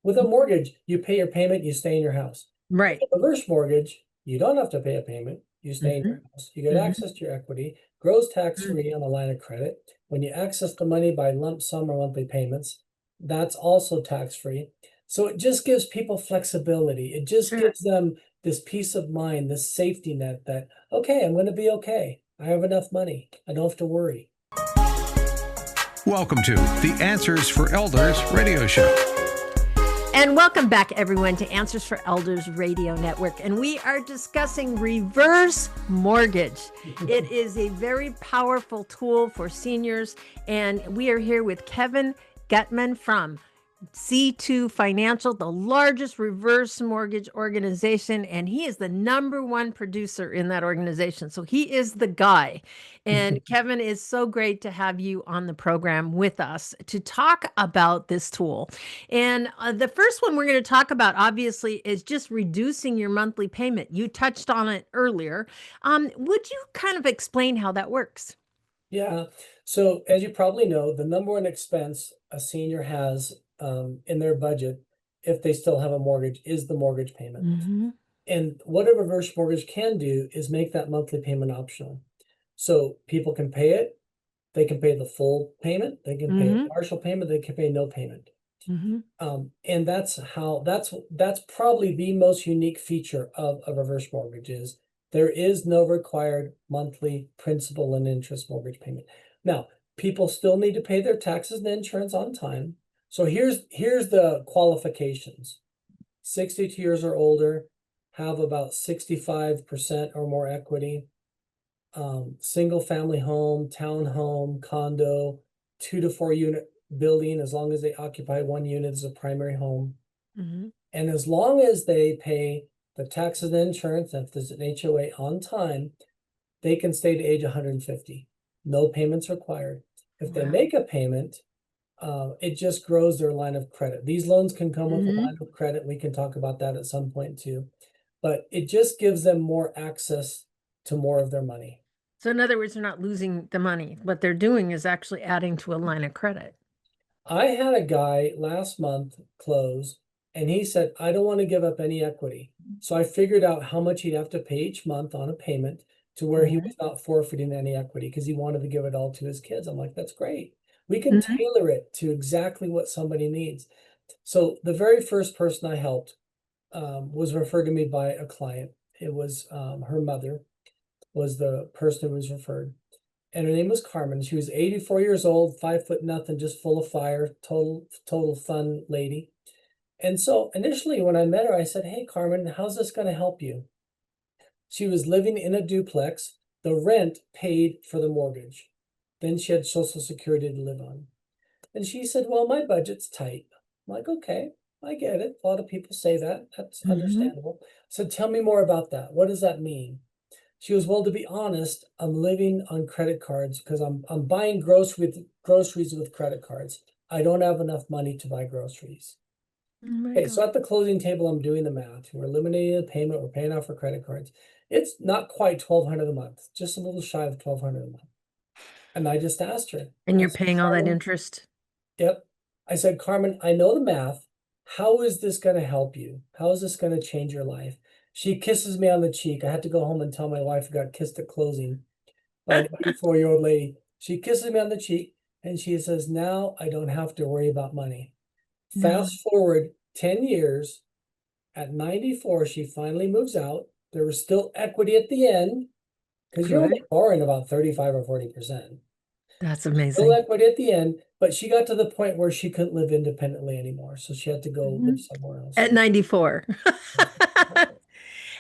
With a mortgage, you pay your payment, you stay in your house. Right. With a reverse mortgage, you don't have to pay a payment, you stay in your house. You get access to your equity, grows tax-free on a line of credit. When you access the money by lump sum or monthly payments, that's also tax-free. So it just gives people flexibility. It just Sure. gives them this peace of mind, this safety net that, okay, I'm going to be okay. I have enough money. I don't have to worry. Welcome to the Answers for Elders radio show. And welcome back, everyone, to Answers for Elders Radio Network. And we are discussing reverse mortgage. It is a very powerful tool for seniors. And we are here with Kevin Guttman from C2 Financial, the largest reverse mortgage organization, and he is the #1 producer in that organization. So he is the guy. And Kevin, is so great to have you on the program with us to talk about this tool. And the first one we're going to talk about, obviously, is just reducing your monthly payment. You touched on it earlier. Would you kind of explain how that works? Yeah. So as you probably know, the #1 expense a senior has in their budget, if they still have a mortgage, is the mortgage payment. And what a reverse mortgage can do is make that monthly payment optional. So people can pay it, they can pay the full payment, they can pay a partial payment, they can pay no payment. And that's probably the most unique feature of a reverse mortgage is there is no required monthly principal and interest mortgage payment. Now, people still need to pay their taxes and insurance on time. So here's the qualifications. 62 years or older, have about 65% or more equity, single family home, townhome, condo, 2 to 4 unit building, as long as they occupy 1 unit as a primary home. And as long as they pay the taxes and insurance, if there's an HOA on time, they can stay to age 150. No payments required. If they make a payment, it just grows their line of credit. These loans can come with a line of credit. We can talk about that at some point too. But it just gives them more access to more of their money. So in other words, they're not losing the money. What they're doing is actually adding to a line of credit. I had a guy last month close, and he said, I don't want to give up any equity. So I figured out how much he'd have to pay each month on a payment to where he was not forfeiting any equity because he wanted to give it all to his kids. I'm like, that's great. We can tailor it to exactly what somebody needs. So the very first person I helped was referred to me by a client. It was her mother was the person who was referred. And her name was Carmen. She was 84 years old, 5 foot nothing, just full of fire, total fun lady. And so initially when I met her, I said, hey, Carmen, how's this going to help you? She was living in a duplex. The rent paid for the mortgage. Then she had Social Security to live on. And she said, well, my budget's tight. I'm like, okay, I get it. A lot of people say that. That's understandable. So tell me more about that. What does that mean? She goes, well, to be honest, I'm living on credit cards because I'm buying groceries with credit cards. I don't have enough money to buy groceries. Okay, so at the closing table, I'm doing the math. We're eliminating the payment. We're paying off for credit cards. It's not quite $1,200 a month, just a little shy of $1,200 a month. And I just asked her. And you're I said, paying all that Carmen, interest? Yep. I said, Carmen, I know the math. How is this going to help you? How is this going to change your life? She kisses me on the cheek. I had to go home and tell my wife I got kissed at closing by an 84-year-old lady. She kisses me on the cheek and she says, now I don't have to worry about money. Fast forward 10 years, at 94, she finally moves out. There was still equity at the end because you're only borrowing about 35 or 40%. That's amazing. Still equity at the end, but she got to the point where she couldn't live independently anymore. So she had to go live somewhere else. At 94.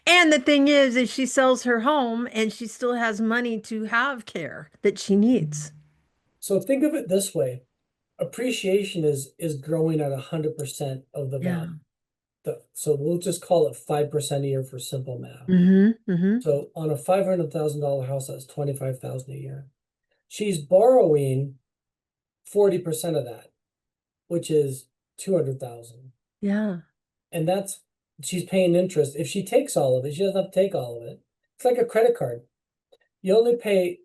And the thing is she sells her home and she still has money to have care that she needs. So think of it this way. Appreciation is growing at 100% of the value. So we'll just call it 5% a year for simple math. So on a $500,000 house, that's $25,000 a year. She's borrowing 40% of that, which is $200,000. Yeah. And she's paying interest. If she takes all of it, she doesn't have to take all of it. It's like a credit card. You only pay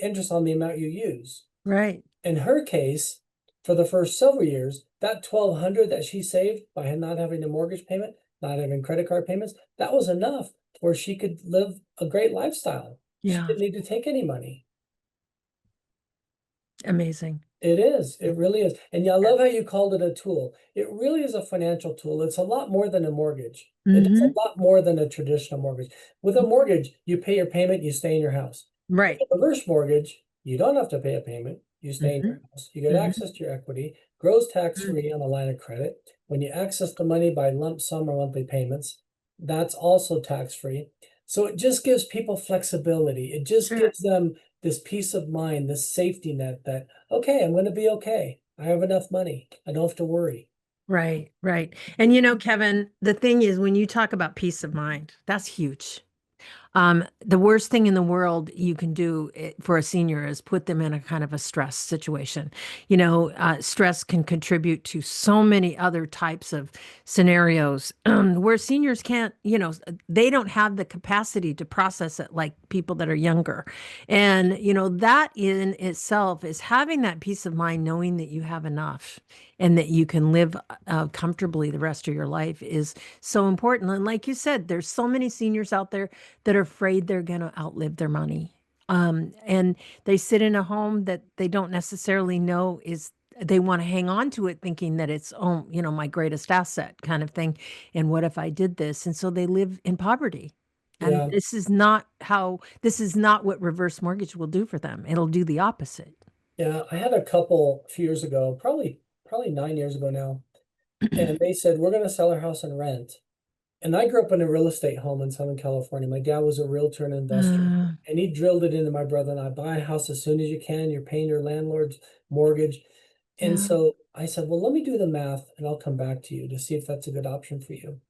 interest on the amount you use. Right. In her case, for the first several years, that 1,200 that she saved by not having a mortgage payment, not having credit card payments, that was enough where she could live a great lifestyle. She Yeah. didn't need to take any money. Amazing. It is. It really is. And I love how you called it a tool. It really is a financial tool. It's a lot more than a mortgage. It does a lot more than a traditional mortgage. With a mortgage, you pay your payment, you stay in your house. Right. With a reverse mortgage, you don't have to pay a payment. You stay in your house. You get access to your equity, grows tax-free on a line of credit. When you access the money by lump sum or monthly payments, that's also tax-free. So it just gives people flexibility. It just Sure. gives them this peace of mind, this safety net that, okay, I'm going to be okay. I have enough money. I don't have to worry. Right, right. And you know, Kevin, the thing is, when you talk about peace of mind, that's huge. The worst thing in the world you can do for a senior is put them in a kind of a stress situation. You know, stress can contribute to so many other types of scenarios where seniors can't, you know, they don't have the capacity to process it like people that are younger. And, you know, that in itself is having that peace of mind, knowing that you have enough and that you can live comfortably the rest of your life is so important. And like you said, there's so many seniors out there that are afraid they're going to outlive their money. And they sit in a home that they don't necessarily know is they want to hang on to it thinking that it's, oh, you know, my greatest asset kind of thing. And what if I did this? And so they live in poverty. And Yeah. this is not what reverse mortgage will do for them. It'll do the opposite. Yeah. I had a couple a few years ago, probably 9 years ago now. And they said, we're going to sell our house and rent. And I grew up in a real estate home in Southern California. My dad was a realtor and investor, and he drilled it into my brother and I, buy a house as soon as you can. You're paying your landlord's mortgage. And Yeah. so I said, well, let me do the math and I'll come back to you to see if that's a good option for you.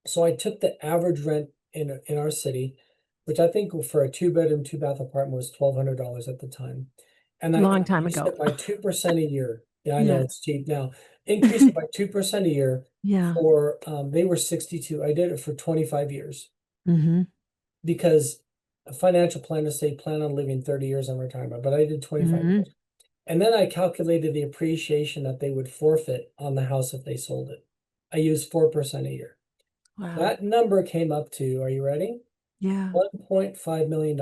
So I took the average rent in our city, which I think for a 2-bedroom, 2-bath apartment was $1,200 at the time. And I Long time increased ago. it by 2% a year. Yeah, I know Yeah. it's cheap now. Increased it by 2% a year Yeah. for they were 62. I did it for 25 years Mm-hmm. because a financial planners say plan on living 30 years in retirement, but I did 25 Mm-hmm. years. And then I calculated the appreciation that they would forfeit on the house if they sold it. I used 4% a year. Wow. That number came up to, are you ready? Yeah. $1.5 million.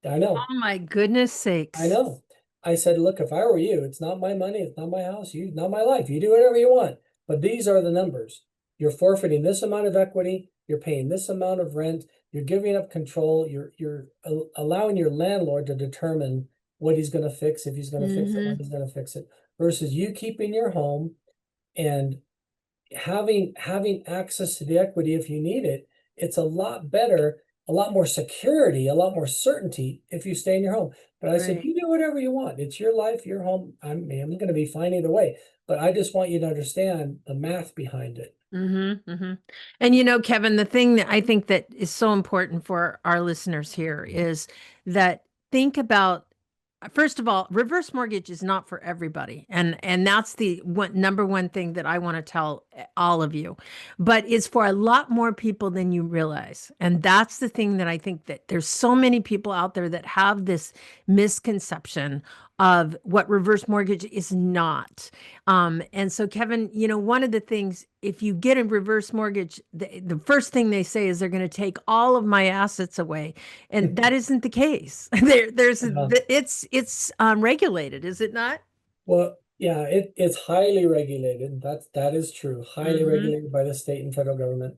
I know. Oh my goodness I sakes. know. I said, look, if I were you, it's not my money, it's not my house, not my life. You do whatever you want. But these are the numbers. You're forfeiting this amount of equity, you're paying this amount of rent, you're giving up control, you're allowing your landlord to determine what he's going to fix, if he's going to fix it, when Mm-hmm. he's going to fix it, versus you keeping your home and having access to the equity if you need it. It's a lot better, a lot more security, a lot more certainty if you stay in your home. But I said, Right. you do whatever you want. It's your life, your home. I'm going to be fine either way. But I just want you to understand the math behind it. Mm-hmm, mm-hmm. And you know, Kevin, the thing that I think that is so important for our listeners here is that think about first of all, reverse mortgage is not for everybody. And that's the number one thing that I want to tell all of you. But it's for a lot more people than you realize. And that's the thing that I think that there's so many people out there that have this misconception of what reverse mortgage is not. And so, Kevin, you know, one of the things, if you get a reverse mortgage, the first thing they say is they're going to take all of my assets away, and that isn't the case. Uh, It's regulated, is it not? well, yeah, it's highly regulated. That is true. Highly Mm-hmm. regulated by the state and federal government.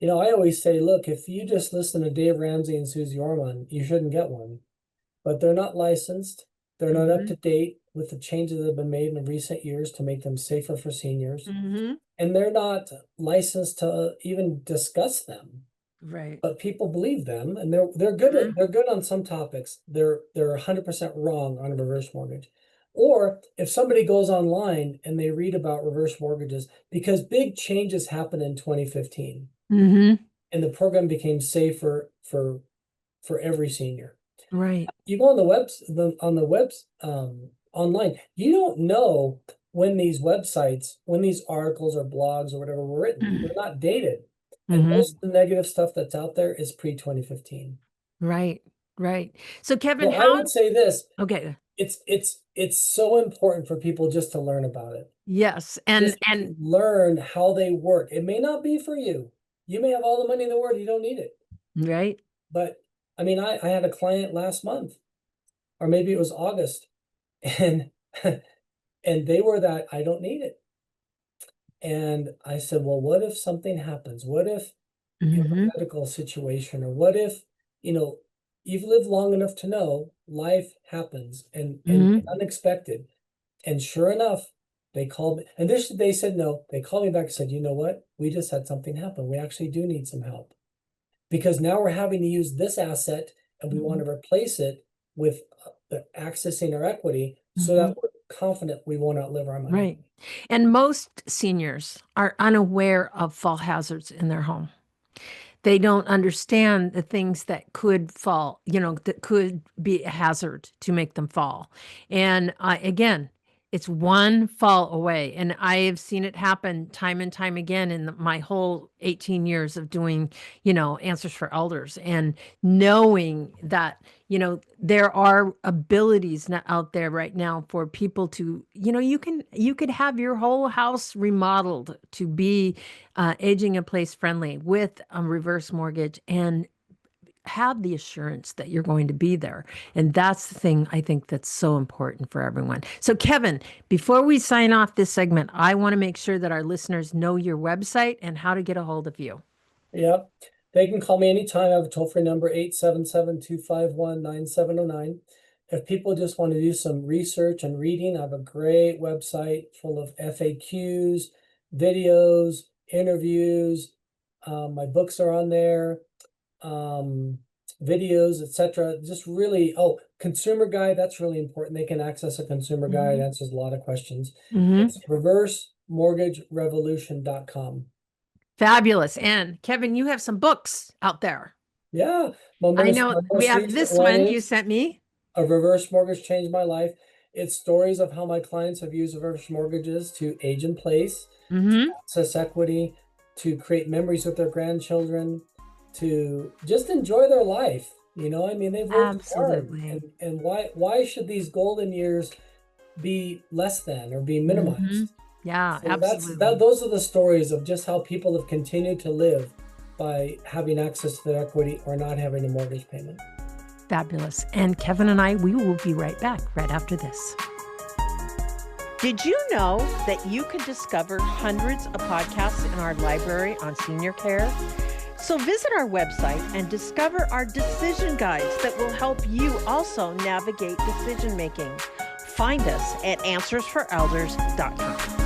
I always say, look, if you just listen to Dave Ramsey and Susie Orman, you shouldn't get one. But they're not licensed. They're not up Mm-hmm. to date with the changes that have been made in recent years to make them safer for seniors. Mm-hmm. And they're not licensed to even discuss them. Right. But people believe them, and they're good on some topics. They're 100% wrong on a reverse mortgage. Or if somebody goes online and they read about reverse mortgages, because big changes happened in 2015, Mm-hmm. and the program became safer for every senior. Right. You go on the webs online, you don't know when these articles or blogs or whatever were written. They're not dated. And Mm-hmm. most of the negative stuff that's out there is pre-2015. Right. Right. So, Kevin, So I how? would say this, Okay. it's so important for people just to learn about it. Yes. Just And to learn how they work. It may not be for you. You may have all the money in the world, you don't need it. right. But I mean, I had a client last month, or maybe it was August, and and they were that I don't need it. And I said, well, what if something happens? What if you have Hmm. a medical situation, or what if, you know, you've lived long enough to know life happens and Hmm. unexpected. And sure enough, they called me, and they said no. They called me back and said, you know what? We just had something happen. We actually do need some help because now we're having to use this asset and we want to replace it with the accessing our equity so Hmm. that we're confident we won't outlive our money. Right. And most seniors are unaware of fall hazards in their home. They don't understand the things that could fall, that could be a hazard to make them fall. And again, it's one fall away. And I have seen it happen time and time again in my whole 18 years of doing, Answers for Elders, and knowing that, there are abilities out there right now for people to, you could have your whole house remodeled to be aging in place friendly with a reverse mortgage and have the assurance that you're going to be there. And that's the thing I think that's so important for everyone. So, Kevin, before we sign off this segment, I want to make sure that our listeners know your website and how to get a hold of you. Yep. They can call me anytime. I have a toll-free number, 877-251-9709. If people just want to do some research and reading, I have a great website full of FAQs, videos, interviews. My books are on there, videos, etc. Just really, consumer guide, that's really important. They can access a consumer guide, answers a lot of questions. Mm-hmm. It's reversemortgagerevolution.com. Fabulous. And Kevin, you have some books out there. Yeah, I know my we most have recent this one one you is sent me. A Reverse Mortgage Changed My Life. It's stories of how my clients have used reverse mortgages to age in place, to Mm-hmm. access equity, to create memories with their grandchildren, to just enjoy their life. I mean, they've worked hard, Absolutely. and why should these golden years be less than or be Mm-hmm. minimized? Yeah, So absolutely. those are the stories of just how people have continued to live by having access to their equity or not having a mortgage payment. Fabulous. And Kevin and I, we will be right back right after this. Did you know that you can discover hundreds of podcasts in our library on senior care? So visit our website and discover our decision guides that will help you also navigate decision making. Find us at answersforelders.com.